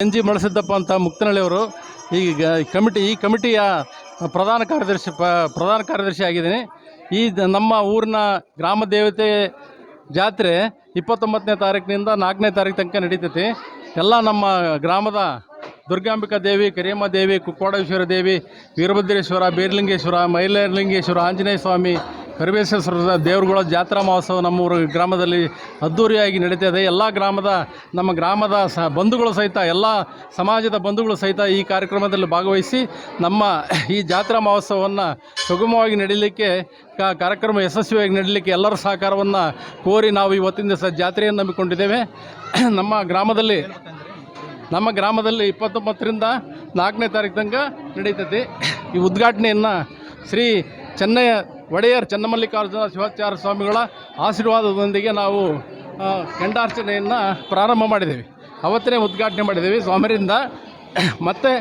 N G Malasiddappa ಅಂತ ಮುಕ್ತನಹಳ್ಳಿಯವರು ಈ ಕಮಿಟಿಯ ಪ್ರಧಾನ ಕಾರ್ಯದರ್ಶಿ ಆಗಿದ್ದೀನಿ. ನಮ್ಮ ಊರಿನ ಗ್ರಾಮ ದೇವತೆ ಜಾತ್ರೆ 29ನೇ ತಾರೀಕಿನಿಂದ 4ನೇ ತಾರೀಕು ತನಕ ನಡೀತೈತಿ. ಎಲ್ಲ ನಮ್ಮ ಗ್ರಾಮದ ದುರ್ಗಾಂಬಿಕಾ ದೇವಿ, ಕರಿಯಮ್ಮ ದೇವಿ, ಕುಕ್ಕೋಡೇಶ್ವರ ದೇವಿ, ವೀರಭದ್ರೇಶ್ವರ, ಬೀರಲಿಂಗೇಶ್ವರ, ಮೈಲಲಿಂಗೇಶ್ವರ, ಆಂಜನೇಯ ಸ್ವಾಮಿ, ಕರಿಬೇಶ್ವರ ದೇವರುಗಳ ಜಾತ್ರಾ ಮಹೋತ್ಸವ ನಮ್ಮೂರು ಗ್ರಾಮದಲ್ಲಿ ಅದ್ಧೂರಿಯಾಗಿ ನಡೀತದೆ. ಎಲ್ಲ ನಮ್ಮ ಗ್ರಾಮದ ಬಂಧುಗಳು ಸಹಿತ, ಎಲ್ಲ ಸಮಾಜದ ಬಂಧುಗಳು ಸಹಿತ ಈ ಕಾರ್ಯಕ್ರಮದಲ್ಲಿ ಭಾಗವಹಿಸಿ ನಮ್ಮ ಈ ಜಾತ್ರಾ ಮಹೋತ್ಸವವನ್ನು ಸುಗಮವಾಗಿ ನಡೀಲಿಕ್ಕೆ, ಕಾರ್ಯಕ್ರಮ ಯಶಸ್ವಿಯಾಗಿ ನಡೀಲಿಕ್ಕೆ ಎಲ್ಲರ ಸಹಕಾರವನ್ನು ಕೋರಿ ನಾವು ಇವತ್ತಿನ ದಿವಸ ಜಾತ್ರೆಯನ್ನು ನಂಬಿಕೊಂಡಿದ್ದೇವೆ. ನಮ್ಮ ಗ್ರಾಮದಲ್ಲಿ 29ರಿಂದ 4ನೇ ತಾರೀಕು ತನಕ ನಡೀತೈತಿ. ಈ ಉದ್ಘಾಟನೆಯನ್ನು ಶ್ರೀ ಒಡೆಯರ್ ಚನ್ನಮಲ್ಲಿಕಾರ್ಜುನ ಶಿವಾಚಾರ್ಯ ಸ್ವಾಮಿಗಳ ಆಶೀರ್ವಾದದೊಂದಿಗೆ ನಾವು ಕೆಂಡಾರ್ಚನೆಯನ್ನು ಪ್ರಾರಂಭ ಮಾಡಿದ್ದೇವೆ. ಅವತ್ತೇ ಉದ್ಘಾಟನೆ ಮಾಡಿದ್ದೇವೆ ಸ್ವಾಮಿಯಿಂದ. ಮತ್ತು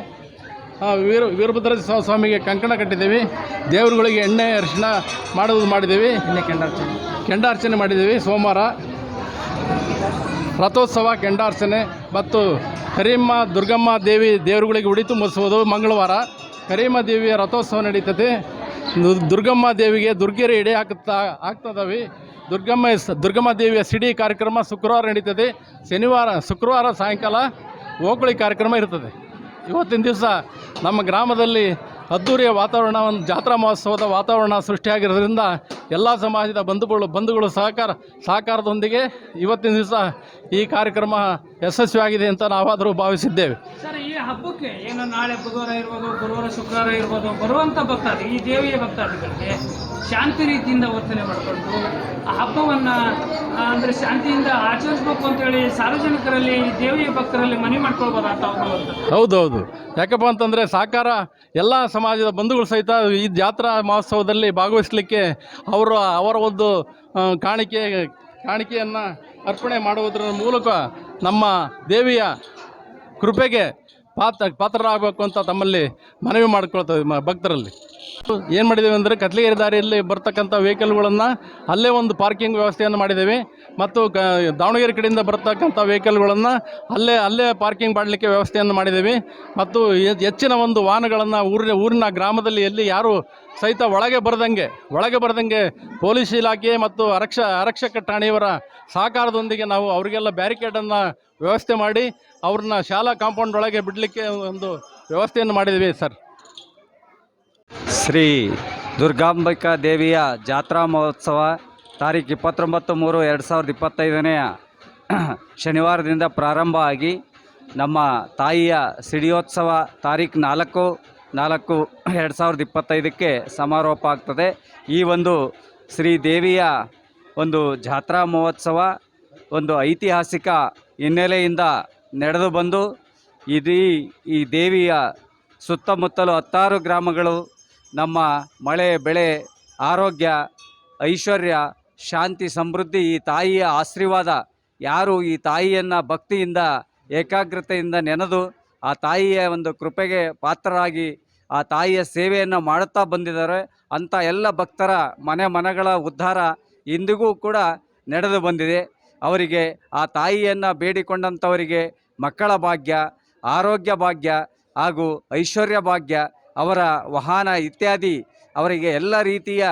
ವೀರಭದ್ರ ಸ್ವಾಮಿಗೆ ಕಂಕಣ ಕಟ್ಟಿದ್ದೇವೆ. ದೇವರುಗಳಿಗೆ ಎಣ್ಣೆ ಅರಿಶಿನ ಮಾಡಿದ್ದೇವೆ. ಕೆಂಡಾರ್ಚನೆ ಮಾಡಿದ್ದೇವೆ. ಸೋಮವಾರ ರಥೋತ್ಸವ, ಕೆಂಡಾರ್ಚನೆ ಮತ್ತು ಕರಿಯಮ್ಮ ದುರ್ಗಮ್ಮ ದೇವಿ ದೇವರುಗಳಿಗೆ ಉಡಿ ತುಂಬಿಸುವುದು. ಮಂಗಳವಾರ ಕರಿಯಮ್ಮ ದೇವಿಯ ರಥೋತ್ಸವ ನಡೀತದೆ. ದುರ್ಗಮ್ಮ ದೇವಿಗೆ ದುರ್ಗೆರೆ ಎಡೆ ಆಗ್ತದವೆ. ದುರ್ಗಮ್ಮ ದೇವಿಯ ಸಿಡಿ ಕಾರ್ಯಕ್ರಮ ಶುಕ್ರವಾರ ನಡೀತದೆ. ಶುಕ್ರವಾರ ಸಾಯಂಕಾಲ ಓಕುಳಿ ಕಾರ್ಯಕ್ರಮ ಇರ್ತದೆ. ಇವತ್ತಿನ ದಿವಸ ನಮ್ಮ ಗ್ರಾಮದಲ್ಲಿ ಅದ್ಧೂರಿಯ ವಾತಾವರಣ, ಒಂದು ಜಾತ್ರಾ ಮಹೋತ್ಸವದ ವಾತಾವರಣ ಸೃಷ್ಟಿಯಾಗಿರೋದ್ರಿಂದ ಎಲ್ಲ ಸಮಾಜದ ಬಂಧುಗಳು ಸಹಕಾರದೊಂದಿಗೆ ಇವತ್ತಿನ ದಿವಸ ಈ ಕಾರ್ಯಕ್ರಮ ಯಶಸ್ವಿಯಾಗಿದೆ ಅಂತ ನಾವಾದರೂ ಭಾವಿಸಿದ್ದೇವೆ. ಸರ್, ಈ ಹಬ್ಬಕ್ಕೆ ಏನು ನಾಳೆ ಬುಧವಾರ ಇರ್ಬೋದು, ಗುರುವಾರ, ಶುಕ್ರವಾರ ಇರ್ಬೋದು, ಬರುವಂಥ ಭಕ್ತಾದಿ, ಈ ದೇವಿಯ ಭಕ್ತಾದಿಗಳಿಗೆ ಶಾಂತಿ ರೀತಿಯಿಂದ ವರ್ತನೆ ಮಾಡಿಕೊಂಡು ಆ ಹಬ್ಬವನ್ನು ಅಂದರೆ ಶಾಂತಿಯಿಂದ ಆಚರಿಸ್ಬೇಕು ಅಂತೇಳಿ ಸಾರ್ವಜನಿಕರಲ್ಲಿ, ಈ ದೇವಿಯ ಭಕ್ತರಲ್ಲಿ ಮನವಿ ಮಾಡ್ಕೊಳ್ಬೋದಾ ತಾವು? ಹೌದೌದು. ಯಾಕಪ್ಪ ಅಂತಂದರೆ ಸಹಕಾರ ಎಲ್ಲ ಸಮಾಜದ ಬಂಧುಗಳು ಸಹಿತ ಈ ಜಾತ್ರಾ ಮಹೋತ್ಸವದಲ್ಲಿ ಭಾಗವಹಿಸಲಿಕ್ಕೆ ಅವರ ಒಂದು ಕಾಣಿಕೆಯನ್ನು ಅರ್ಪಣೆ ಮಾಡುವುದರ ಮೂಲಕ ನಮ್ಮ ದೇವಿಯ ಕೃಪೆಗೆ ಪಾತ್ರರಾಗಬೇಕು ಅಂತ ತಮ್ಮಲ್ಲಿ ಮನವಿ ಮಾಡಿಕೊಳ್ತೇವೆ. ಭಕ್ತರಲ್ಲಿ ಏನು ಮಾಡಿದ್ದೇವೆ ಅಂದರೆ, ಕತ್ಲಿಗೆರೆ ದಾರಿಯಲ್ಲಿ ಬರ್ತಕ್ಕಂಥ ವೆಹಿಕಲ್ಗಳನ್ನು ಅಲ್ಲೇ ಒಂದು ಪಾರ್ಕಿಂಗ್ ವ್ಯವಸ್ಥೆಯನ್ನು ಮಾಡಿದ್ದೇವೆ. ಮತ್ತು ದಾವಣಗೆರೆ ಕಡೆಯಿಂದ ಬರ್ತಕ್ಕಂಥ ವೆಹಿಕಲ್ಗಳನ್ನು ಅಲ್ಲೇ ಪಾರ್ಕಿಂಗ್ ಮಾಡಲಿಕ್ಕೆ ವ್ಯವಸ್ಥೆಯನ್ನು ಮಾಡಿದ್ದೇವೆ. ಮತ್ತು ಹೆಚ್ಚಿನ ಒಂದು ವಾಹನಗಳನ್ನು ಊರಿನ ಗ್ರಾಮದಲ್ಲಿ ಎಲ್ಲಿ ಯಾರು ಸಹಿತ ಒಳಗೆ ಬರದಂಗೆ ಪೊಲೀಸ್ ಇಲಾಖೆ ಮತ್ತು ಆರಕ್ಷಕ ಠಾಣೆಯವರ ಸಹಕಾರದೊಂದಿಗೆ ನಾವು ಅವರಿಗೆಲ್ಲ ಬ್ಯಾರಿಕೇಡನ್ನು ವ್ಯವಸ್ಥೆ ಮಾಡಿ ಅವ್ರನ್ನ ಶಾಲಾ ಕಾಂಪೌಂಡ್ ಒಳಗೆ ಬಿಡಲಿಕ್ಕೆ ಒಂದು ವ್ಯವಸ್ಥೆಯನ್ನು ಮಾಡಿದ್ದೀವಿ ಸರ್. ಶ್ರೀ ದುರ್ಗಾಂಬಿಕಾ ದೇವಿಯ ಜಾತ್ರಾ ಮಹೋತ್ಸವ ತಾರೀಕು 29/3/2025 ಶನಿವಾರದಿಂದ ಪ್ರಾರಂಭ ಆಗಿ ನಮ್ಮ ತಾಯಿಯ ಸಿಡಿಯೋತ್ಸವ ತಾರೀಕು 4/4/2025 ಸಮಾರೋಪ ಆಗ್ತದೆ. ಈ ಒಂದು ಶ್ರೀ ದೇವಿಯ ಒಂದು ಜಾತ್ರಾ ಮಹೋತ್ಸವ ಒಂದು ಐತಿಹಾಸಿಕ ಹಿನ್ನೆಲೆಯಿಂದ ನಡೆದು ಬಂದು ಈ ದೇವಿಯ ಸುತ್ತಮುತ್ತಲು 10 ಗ್ರಾಮಗಳು ನಮ್ಮ ಮಳೆ ಬೆಳೆ ಆರೋಗ್ಯ ಐಶ್ವರ್ಯ ಶಾಂತಿ ಸಮೃದ್ಧಿ ಈ ತಾಯಿಯ ಆಶೀರ್ವಾದ, ಯಾರು ಈ ತಾಯಿಯನ್ನು ಭಕ್ತಿಯಿಂದ ಏಕಾಗ್ರತೆಯಿಂದ ನೆನೆದು ಆ ತಾಯಿಯ ಒಂದು ಕೃಪೆಗೆ ಪಾತ್ರರಾಗಿ ಆ ತಾಯಿಯ ಸೇವೆಯನ್ನು ಮಾಡುತ್ತಾ ಬಂದಿದ್ದಾರೆ ಅಂಥ ಎಲ್ಲ ಭಕ್ತರ ಮನೆಗಳ ಉದ್ಧಾರ ಇಂದಿಗೂ ಕೂಡ ನಡೆದು ಬಂದಿದೆ. ಅವರಿಗೆ ಆ ತಾಯಿಯನ್ನು ಬೇಡಿಕೊಂಡಂಥವರಿಗೆ ಮಕ್ಕಳ ಭಾಗ್ಯ, ಆರೋಗ್ಯ ಭಾಗ್ಯ ಹಾಗೂ ಐಶ್ವರ್ಯ ಭಾಗ್ಯ, ಅವರ ವಾಹನ ಇತ್ಯಾದಿ ಅವರಿಗೆ ಎಲ್ಲ ರೀತಿಯ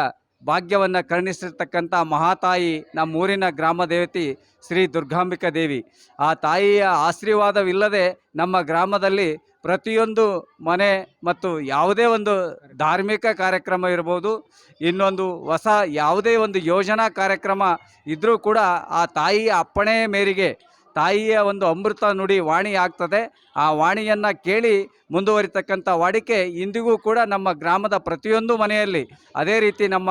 ಭಾಗ್ಯವನ್ನು ಕರುಣಿಸಿರ್ತಕ್ಕಂಥ ಮಹಾತಾಯಿ ನಮ್ಮೂರಿನ ಗ್ರಾಮ ದೇವತೆ ಶ್ರೀ ದುರ್ಗಾಂಬಿಕಾ ದೇವಿ. ಆ ತಾಯಿಯ ಆಶೀರ್ವಾದವಿಲ್ಲದೆ ನಮ್ಮ ಗ್ರಾಮದಲ್ಲಿ ಪ್ರತಿಯೊಂದು ಮನೆ ಮತ್ತು ಯಾವುದೇ ಒಂದು ಧಾರ್ಮಿಕ ಕಾರ್ಯಕ್ರಮ ಇರ್ಬೋದು, ಇನ್ನೊಂದು ಹೊಸ ಯಾವುದೇ ಒಂದು ಯೋಜನಾ ಕಾರ್ಯಕ್ರಮ ಇದ್ದರೂ ಕೂಡ ಆ ತಾಯಿಯ ಅಪ್ಪಣೆಯ ಮೇರೆಗೆ ತಾಯಿಯ ಒಂದು ಅಮೃತ ನುಡಿ ವಾಣಿ ಆಗ್ತದೆ. ಆ ವಾಣಿಯನ್ನು ಕೇಳಿ ಮುಂದುವರಿತಕ್ಕಂಥ ವಾಡಿಕೆ ಇಂದಿಗೂ ಕೂಡ ನಮ್ಮ ಗ್ರಾಮದ ಪ್ರತಿಯೊಂದು ಮನೆಯಲ್ಲಿ. ಅದೇ ರೀತಿ ನಮ್ಮ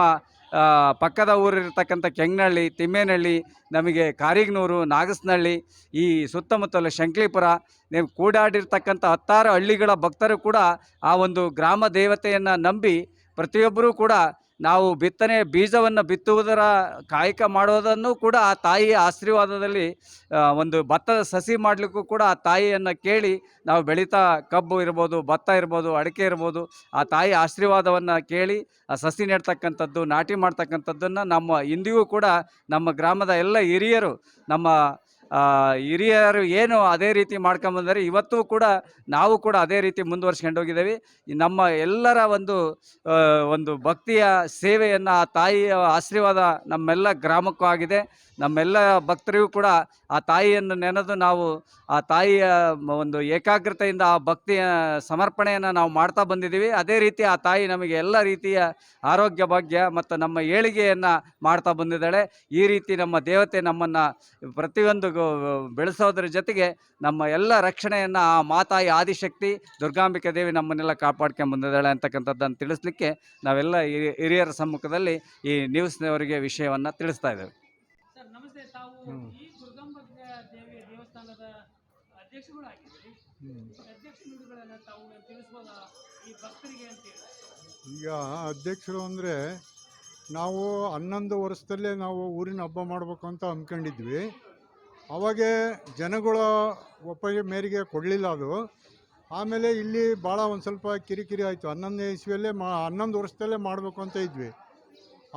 ಪಕ್ಕದ ಊರಿರ್ತಕ್ಕಂಥ ಕೆಂಗನಹಳ್ಳಿ, ತಿಮ್ಮೇನಹಳ್ಳಿ, ನಮಗೆ ಕಾರಿಗ್ನೂರು, ನಾಗಸನಹಳ್ಳಿ, ಈ ಸುತ್ತಮುತ್ತಲ ಶಂಕ್ಲಿಪುರ ನೀವು ಕೂಡಾಡಿರ್ತಕ್ಕಂಥ 10 ಹಳ್ಳಿಗಳ ಭಕ್ತರು ಕೂಡ ಆ ಒಂದು ಗ್ರಾಮ ದೇವತೆಯನ್ನು ನಂಬಿ ಪ್ರತಿಯೊಬ್ಬರೂ ಕೂಡ ನಾವು ಬೀಜವನ್ನು ಬಿತ್ತುವುದರ ಕಾಯಕ ಮಾಡೋದನ್ನು ಕೂಡ ಆ ತಾಯಿಯ ಆಶೀರ್ವಾದದಲ್ಲಿ ಒಂದು ಭತ್ತದ ಸಸಿ ಮಾಡಲಿಕ್ಕೂ ಕೂಡ ಆ ತಾಯಿಯನ್ನು ಕೇಳಿ ನಾವು ಬೆಳೀತಾ ಕಬ್ಬು ಇರ್ಬೋದು, ಭತ್ತ ಇರ್ಬೋದು, ಅಡಿಕೆ ಇರ್ಬೋದು, ಆ ತಾಯಿ ಆಶೀರ್ವಾದವನ್ನು ಕೇಳಿ ಆ ಸಸಿ ನೆಡ್ತಕ್ಕಂಥದ್ದು, ನಾಟಿ ಮಾಡ್ತಕ್ಕಂಥದ್ದನ್ನು ಇಂದಿಗೂ ಕೂಡ ನಮ್ಮ ಗ್ರಾಮದ ಎಲ್ಲ ಹಿರಿಯರು, ನಮ್ಮ ಹಿರಿಯರು ಏನು ಅದೇ ರೀತಿ ಮಾಡ್ಕೊಂಬಂದರೆ ಇವತ್ತು ಕೂಡ ನಾವು ಕೂಡ ಅದೇ ರೀತಿ ಮುಂದುವರ್ಸ್ಕೊಂಡು ಹೋಗಿದ್ದೇವೆ. ನಮ್ಮ ಎಲ್ಲರ ಒಂದು ಭಕ್ತಿಯ ಸೇವೆಯನ್ನು ಆ ತಾಯಿಯ ಆಶೀರ್ವಾದ ನಮ್ಮೆಲ್ಲ ಗ್ರಾಮಕ್ಕೂ ಆಗಿದೆ. ನಮ್ಮೆಲ್ಲ ಭಕ್ತರಿಗೂ ಕೂಡ ಆ ತಾಯಿಯನ್ನು ನೆನೆದು ನಾವು ಆ ತಾಯಿಯ ಒಂದು ಏಕಾಗ್ರತೆಯಿಂದ ಆ ಭಕ್ತಿಯ ಸಮರ್ಪಣೆಯನ್ನು ನಾವು ಮಾಡ್ತಾ ಬಂದಿದ್ದೀವಿ. ಅದೇ ರೀತಿ ಆ ತಾಯಿ ನಮಗೆ ಎಲ್ಲ ರೀತಿಯ ಆರೋಗ್ಯ ಭಾಗ್ಯ ಮತ್ತು ನಮ್ಮ ಏಳಿಗೆಯನ್ನು ಮಾಡ್ತಾ ಬಂದಿದ್ದಾಳೆ. ಈ ರೀತಿ ನಮ್ಮ ದೇವತೆ ನಮ್ಮನ್ನು ಪ್ರತಿಯೊಂದು ಬೆಳೆಸೋದ್ರ ಜೊತೆಗೆ ನಮ್ಮ ಎಲ್ಲ ರಕ್ಷಣೆಯನ್ನು ಆ ಮಾತಾಯಿ ಆದಿಶಕ್ತಿ ದುರ್ಗಾಂಬಿಕೆ ದೇವಿ ನಮ್ಮನ್ನೆಲ್ಲ ಕಾಪಾಡ್ಕೊಂಡು ಬಂದಿದ್ದಾಳೆ ಅಂತಕ್ಕಂಥದ್ದನ್ನು ತಿಳಿಸ್ಲಿಕ್ಕೆ ನಾವೆಲ್ಲ ಹಿರಿಯರ ಸಮ್ಮುಖದಲ್ಲಿ ಈ ನ್ಯೂಸ್ನವರಿಗೆ ವಿಷಯವನ್ನು ತಿಳಿಸ್ತಾ ಇದ್ದೇವೆ. ಸರ್ ನಮಸ್ತೆ. ತಾವು ಈ ದುರ್ಗಾಂಬ ದೇವಿಯ ದೇವಸ್ಥಾನದ ಅಧ್ಯಕ್ಷಗಳು ಆಗಿದ್ದೀರಿ. ಅಧ್ಯಕ್ಷ ನುಡಿಗಳನ್ನು ತಾವು ತಿಳಿಸ್ಬೋದಾ ಈ ಭಕ್ತರಿಗೆ ಅಂತೇಳಿ? ಈಗ ಅಧ್ಯಕ್ಷರು ಅಂದರೆ ನಾವು 11 ವರ್ಷದಲ್ಲೇ ನಾವು ಊರಿನ ಹಬ್ಬ ಮಾಡಬೇಕು ಅಂತ ಅಂದ್ಕೊಂಡಿದ್ವಿ. ಅವಾಗೆ ಜನಗಳ ಒಪ್ಪಿಗೆ ಮೇರೆಗೆ ಕೊಡಲಿಲ್ಲ ಅದು. ಆಮೇಲೆ ಇಲ್ಲಿ ಭಾಳ ಒಂದು ಸ್ವಲ್ಪ ಕಿರಿಕಿರಿ ಆಯಿತು. 11ನೇ ಇಸ್ವಿಯಲ್ಲೇ 11 ವರ್ಷದಲ್ಲೇ ಮಾಡಬೇಕು ಅಂತ ಇದ್ವಿ.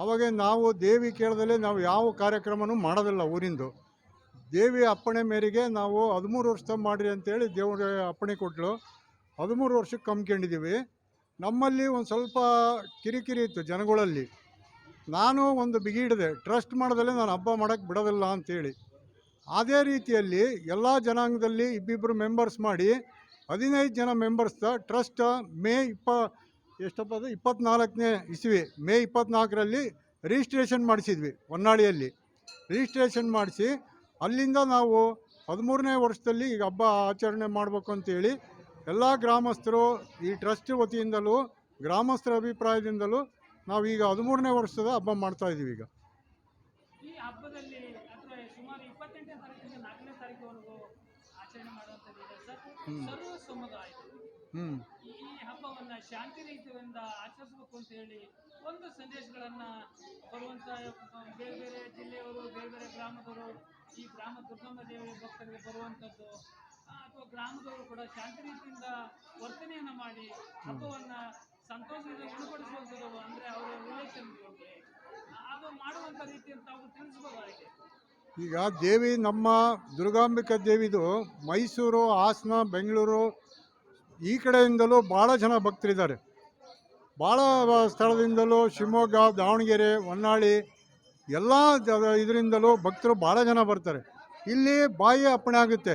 ಅವಾಗ ನಾವು ದೇವಿ ಕೇಳದಲ್ಲೇ ನಾವು ಯಾವ ಕಾರ್ಯಕ್ರಮನೂ ಮಾಡೋದಿಲ್ಲ ಊರಿಂದು. ದೇವಿ ಅಪ್ಪಣೆ ಮೇರೆಗೆ ನಾವು 13 ವರ್ಷ ಮಾಡಿರಿ ಅಂತೇಳಿ ದೇವ್ರ ಅಪ್ಪಣೆ ಕೊಟ್ಟಳು. 13 ವರ್ಷಕ್ಕೆ ಹಮ್ಮಿಕೊಂಡಿದ್ದೀವಿ. ನಮ್ಮಲ್ಲಿ ಒಂದು ಸ್ವಲ್ಪ ಕಿರಿಕಿರಿ ಇತ್ತು ಜನಗಳಲ್ಲಿ. ನಾನು ಒಂದು ಬಿಗಿ ಹಿಡಿದೆ, ಟ್ರಸ್ಟ್ ಮಾಡೋದಲ್ಲೇ ನಾನು ಹಬ್ಬ ಮಾಡೋಕ್ಕೆ ಬಿಡೋದಿಲ್ಲ ಅಂಥೇಳಿ. ಅದೇ ರೀತಿಯಲ್ಲಿ ಎಲ್ಲ ಜನಾಂಗದಲ್ಲಿ ಇಬ್ಬಿಬ್ಬರು ಮೆಂಬರ್ಸ್ ಮಾಡಿ 15 ಜನ ಮೆಂಬರ್ಸ್ದ ಟ್ರಸ್ಟ್ ಮೇ 24ನೇ ಇಸ್ವಿ ಮೇ 24ರಲ್ಲಿ ರಿಜಿಸ್ಟ್ರೇಷನ್ ಮಾಡಿಸಿದ್ವಿ. ಹೊನ್ನಾಳಿಯಲ್ಲಿ ರಿಜಿಸ್ಟ್ರೇಷನ್ ಮಾಡಿಸಿ ಅಲ್ಲಿಂದ ನಾವು 13ನೇ ವರ್ಷದಲ್ಲಿ ಈಗ ಹಬ್ಬ ಆಚರಣೆ ಮಾಡಬೇಕು ಅಂತೇಳಿ ಎಲ್ಲ ಗ್ರಾಮಸ್ಥರು ಈ ಟ್ರಸ್ಟ್ ವತಿಯಿಂದಲೂ ಗ್ರಾಮಸ್ಥರ ಅಭಿಪ್ರಾಯದಿಂದಲೂ ನಾವು ಈಗ 13ನೇ ವರ್ಷದ ಹಬ್ಬ ಮಾಡ್ತಾಯಿದ್ದೀವಿ. ಈಗ ಈ ಹಬ್ಬದಲ್ಲಿ ಅಥವಾ ಸುಮಾರು 28ನೇ ತಾರೀಕಿಂದ 4ನೇ ತಾರೀಕುವರೆಗೂ ಆಚರಣೆ ಮಾಡುವಂಥದ್ದಿದೆ ಸರ್. ಸರ್ವ ಸಮುದಾಯ ಈ ಹಬ್ಬವನ್ನು ಶಾಂತಿ ರೀತಿಯಿಂದ ಆಚರಿಸಬೇಕು ಅಂತ ಹೇಳಿ ಒಂದು ಸಂದೇಶಗಳನ್ನು ಬರುವಂಥ ಬೇರೆ ಬೇರೆ ಜಿಲ್ಲೆಯವರು, ಬೇರೆ ಬೇರೆ ಗ್ರಾಮದವರು ಈ ಗ್ರಾಮ ದುರ್ಗಮ್ಮ ದೇವಿಯ ಭಕ್ತರಿಗೆ ಬರುವಂಥದ್ದು ಅಥವಾ ಗ್ರಾಮದವರು ಕೂಡ ಶಾಂತಿ ರೀತಿಯಿಂದ ವರ್ತನೆಯನ್ನು ಮಾಡಿ ಹಬ್ಬವನ್ನು ಸಂತೋಷದಿಂದ ಉಣಪಡಿಸುವಂಥದ್ದು ಅಂದರೆ ಅವರ ರಿಲೇಷನ್ಗಳಿಗೆ ಅದು ಮಾಡುವಂಥ ರೀತಿಯನ್ನು ತಾವು ತಿಳಿಸ್ಬೋದಾಗಿದೆ. ಈಗ ದೇವಿ ನಮ್ಮ ದುರ್ಗಾಂಬಿಕಾ ದೇವಿದು ಮೈಸೂರು, ಹಾಸನ, ಬೆಂಗಳೂರು ಈ ಕಡೆಯಿಂದಲೂ ಭಾಳ ಜನ ಭಕ್ತರಿದ್ದಾರೆ. ಭಾಳ ಸ್ಥಳದಿಂದಲೂ ಶಿವಮೊಗ್ಗ, ದಾವಣಗೆರೆ, ಹೊನ್ನಾಳಿ ಎಲ್ಲ ಇದರಿಂದಲೂ ಭಕ್ತರು ಭಾಳ ಜನ ಬರ್ತಾರೆ. ಇಲ್ಲಿ ಬಾಯಿ ಅಪ್ಪಣೆ ಆಗುತ್ತೆ,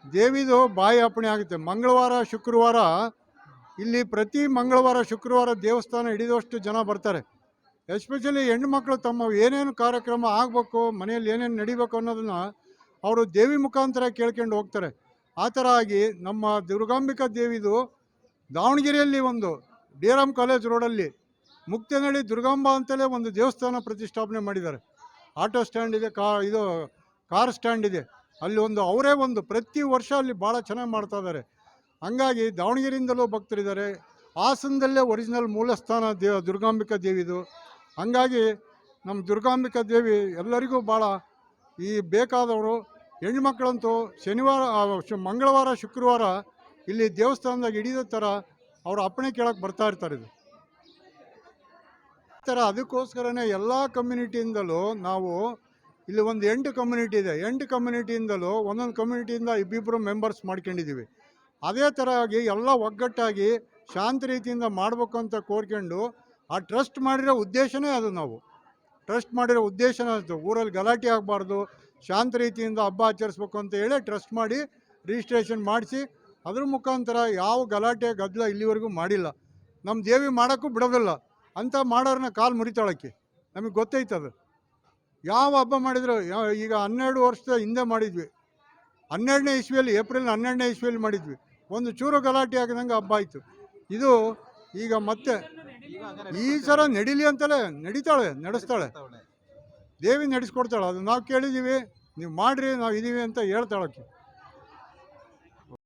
ದೇವಿದು ಬಾಯಿ ಅಪ್ಪಣೆ ಆಗುತ್ತೆ. ಮಂಗಳವಾರ, ಶುಕ್ರವಾರ ಇಲ್ಲಿ ಪ್ರತಿ ಮಂಗಳವಾರ, ಶುಕ್ರವಾರ ದೇವಸ್ಥಾನ ಹಿಡಿದಷ್ಟು ಜನ ಬರ್ತಾರೆ. ಎಸ್ಪೆಷಲಿ ಹೆಣ್ಣುಮಕ್ಕಳು ತಮ್ಮ ಏನೇನು ಕಾರ್ಯಕ್ರಮ ಆಗಬೇಕು, ಮನೆಯಲ್ಲಿ ಏನೇನು ನಡಿಬೇಕು ಅನ್ನೋದನ್ನು ಅವರು ದೇವಿ ಮುಖಾಂತರ ಕೇಳ್ಕೊಂಡು ಹೋಗ್ತಾರೆ. ಆ ಥರ ಆಗಿ ನಮ್ಮ ದುರ್ಗಾಂಬಿಕಾ ದೇವಿದು ದಾವಣಗೆರೆಯಲ್ಲಿ ಒಂದು ಡಿ.ಆರ್.ಎಂ. ಕಾಲೇಜ್ ರೋಡಲ್ಲಿ ಮುಕ್ತನಹಳ್ಳಿ ದುರ್ಗಾಂಬ ಅಂತಲೇ ಒಂದು ದೇವಸ್ಥಾನ ಪ್ರತಿಷ್ಠಾಪನೆ ಮಾಡಿದ್ದಾರೆ. ಆಟೋ ಸ್ಟ್ಯಾಂಡ್ ಇದೆ, ಕಾರ್ ಸ್ಟ್ಯಾಂಡ್ ಇದೆ. ಅಲ್ಲಿ ಅವರೇ ಪ್ರತಿ ವರ್ಷ ಅಲ್ಲಿ ಭಾಳ ಚೆನ್ನಾಗಿ ಮಾಡ್ತಾ ಇದ್ದಾರೆ. ಹಂಗಾಗಿ ದಾವಣಗೆರೆಯಿಂದಲೂ ಭಕ್ತರಿದ್ದಾರೆ. ಹಾಸನದಲ್ಲೇ ಒರಿಜಿನಲ್ ಮೂಲಸ್ಥಾನ ದುರ್ಗಾಂಬಿಕಾ ದೇವಿದು. ಹಂಗಾಗಿ ನಮ್ಮ ದುರ್ಗಾಂಬಿಕಾ ದೇವಿ ಎಲ್ಲರಿಗೂ ಭಾಳ ಈ ಬೇಕಾದವರು ಹೆಣ್ಮಕ್ಳಂತೂ ಮಂಗಳವಾರ, ಶುಕ್ರವಾರ ಇಲ್ಲಿ ದೇವಸ್ಥಾನದಾಗ ಹಿಡಿದ ಥರ ಅವ್ರ ಅಪ್ಪಣೆ ಕೇಳಕ್ಕೆ ಬರ್ತಾ ಇರ್ತಾರೆ. ಇದು ಈ ಥರ ಅದಕ್ಕೋಸ್ಕರನೇ ಎಲ್ಲ ಕಮ್ಯುನಿಟಿಯಿಂದಲೂ ನಾವು ಇಲ್ಲಿ 8 ಕಮ್ಯುನಿಟಿ ಇದೆ. 8 ಕಮ್ಯುನಿಟಿಯಿಂದಲೂ ಒಂದೊಂದು ಕಮ್ಯುನಿಟಿಯಿಂದ ಇಬ್ಬಿಬ್ಬರು ಮೆಂಬರ್ಸ್ ಮಾಡ್ಕೊಂಡಿದ್ದೀವಿ. ಅದೇ ಥರ ಆಗಿ ಎಲ್ಲ ಒಗ್ಗಟ್ಟಾಗಿ ಶಾಂತಿ ರೀತಿಯಿಂದ ಮಾಡಬೇಕು ಅಂತ ಕೋರ್ಕೊಂಡು ಆ ಟ್ರಸ್ಟ್ ಮಾಡಿರೋ ಉದ್ದೇಶನೇ ಅದು. ನಾವು ಟ್ರಸ್ಟ್ ಮಾಡಿರೋ ಉದ್ದೇಶನೇ ಅದು. ಊರಲ್ಲಿ ಗಲಾಟೆ ಆಗಬಾರ್ದು, ಶಾಂತ ರೀತಿಯಿಂದ ಹಬ್ಬ ಆಚರಿಸ್ಬೇಕು ಅಂತ ಹೇಳಿ ಟ್ರಸ್ಟ್ ಮಾಡಿ ರಿಜಿಸ್ಟ್ರೇಷನ್ ಮಾಡಿಸಿ ಅದ್ರ ಮುಖಾಂತರ ಯಾವ ಗಲಾಟೆ ಗದ್ದಲ ಇಲ್ಲಿವರೆಗೂ ಮಾಡಿಲ್ಲ. ನಮ್ಮ ದೇವಿ ಮಾಡೋಕ್ಕೂ ಬಿಡೋದಿಲ್ಲ ಅಂತ ಮಾಡೋರನ್ನ ಕಾಲು ಮುರಿತಾಳಕ್ಕೆ ನಮಗೆ ಗೊತ್ತೈತದು. ಯಾವ ಹಬ್ಬ ಮಾಡಿದ್ರು ಈಗ 12 ವರ್ಷದ ಹಿಂದೆ ಮಾಡಿದ್ವಿ. 12ನೇ ಇಸ್ವಿಯಲ್ಲಿ ಏಪ್ರಿಲ್ 12ನೇ ಇಸ್ವಿಯಲ್ಲಿ ಮಾಡಿದ್ವಿ. ಒಂದು ಚೂರು ಗಲಾಟೆ ಆಗದಂಗೆ ಹಬ್ಬ ಆಯಿತು. ಇದು ಈಗ ಮತ್ತೆ ಈ ಸಲ ನಡೀಲಿ ಅಂತಲೇ ನಡೆಸ್ತಾಳೆ ದೇವಿ, ನಡೆಸ್ಕೊಡ್ತಾಳೆ. ಅದು ನಾವು ಕೇಳಿದ್ದೀವಿ, ನೀವು ಮಾಡಿರಿ, ನಾವು ಇದ್ದೀವಿ ಅಂತ ಹೇಳ್ತಾಳಕ್ಕೆ.